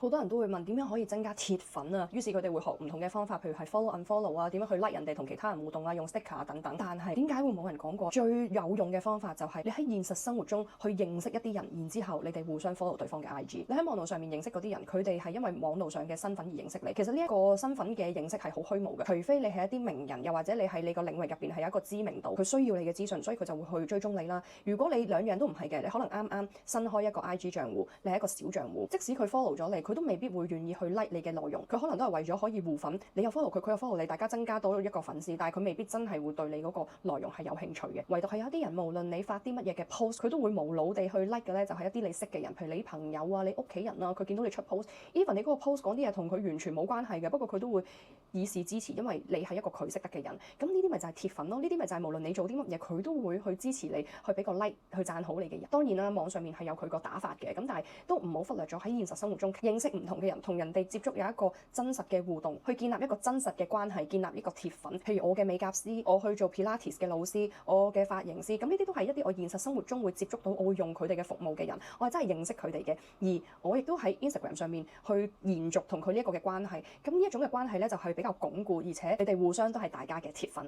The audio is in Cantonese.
好多人都會問點樣可以增加鐵粉啊，於是佢哋會學唔同嘅方法，譬如係 follow unfollow 啊，點樣去 like 人哋同其他人互動啊，用 sticker 啊等等。但係點解會冇人講過最有用嘅方法就係你喺現實生活中去認識一啲人，然之後你哋互相 follow 對方嘅 IG。你喺網絡上面認識嗰啲人，佢哋係因為網絡上嘅身份而認識你。其實呢一個身份嘅認識係好虛無嘅，除非你係一啲名人，又或者你喺你個領域入邊係有一個知名度，佢需要你嘅資訊，所以佢就會去追蹤你啦。如果你兩樣都唔係嘅，你可能啱啱新開一個 IG 賬戶，你係一個小賬戶，即使佢 follow 咗你，佢都未必會願意去 like 你嘅內容，佢可能都係為咗可以互粉，你又 follow 佢，佢又 follow 你，大家增加多一個粉絲，但係佢未必真係會對你嗰個內容係有興趣嘅。唯獨係有啲人，無論你發啲乜嘢嘅 post，佢都會無腦地去 like 嘅咧，就係一啲你識嘅人，譬如你朋友啊、你屋企人啊，佢見到你出 post，even 你嗰個 post 講啲嘢同佢完全冇關係嘅，不過佢都會以示支持，因為你係一個佢識得嘅人。咁呢啲咪就係鐵粉咯，呢啲咪就係無論你做啲乜嘢，佢都會去支持你，去俾個 like，去讚好你嘅人。當然啦，網上面係有佢個打法嘅，咁但係都唔好忽略咗喺現實生活中認識唔同嘅人，同人哋接觸有一個真實嘅互動，去建立一個真實嘅關係，建立一個鐵粉。譬如我嘅美甲師，我去做 Pilates 嘅老師，我嘅髮型師，咁呢啲都係一啲我現實生活中會接觸到，我會用佢哋嘅服務嘅人，我係真係認識佢哋嘅。而我亦都喺 Instagram 上面去延續同佢呢一個嘅關係。咁呢一種嘅關係咧，就係比較鞏固，而且你哋互相都係大家嘅鐵粉。